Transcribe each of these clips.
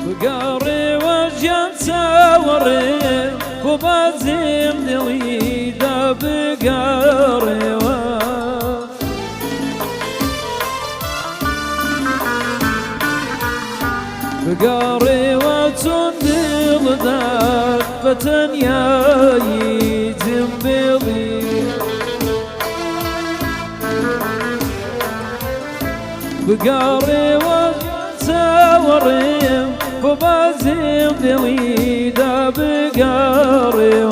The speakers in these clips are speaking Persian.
بقاري وجان ساوري وبازم دلي دا بقاري بقاري وتندل داد فتنيا يتم بيضي بقاري وتساوري وبازم دلي دا بقاري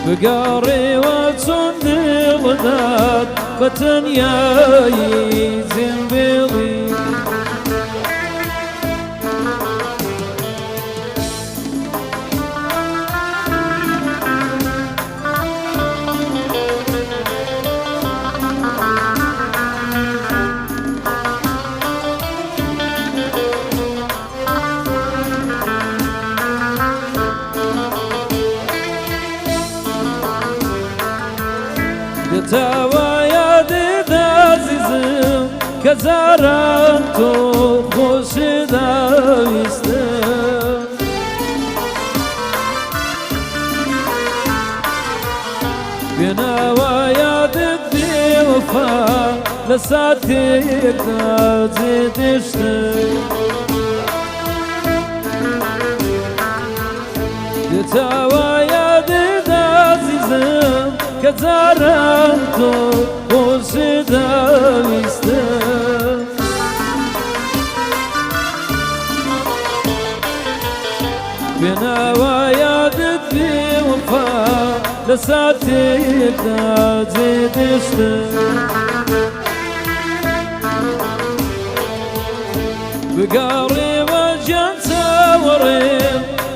بقاري وتندل داد فتنيا يتم بيضي دتاويا دازيزم كزاران تو خوش داويستم بناويا ددي وفا لساتك دازي دشتم دتاويا دازيزم كزاران تو خوش داويستم بناويا ددي وفا لساتك دازي دشتم بقاري وجان ساوري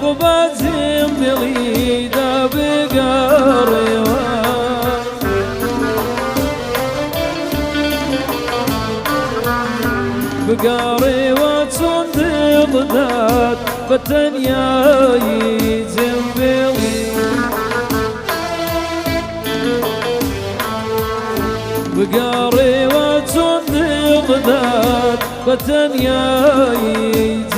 وبازم دلي دا بقاري بقاري وتندل داد فتنيا يتم بيضي بقاري وتندل داد فتنيا يتم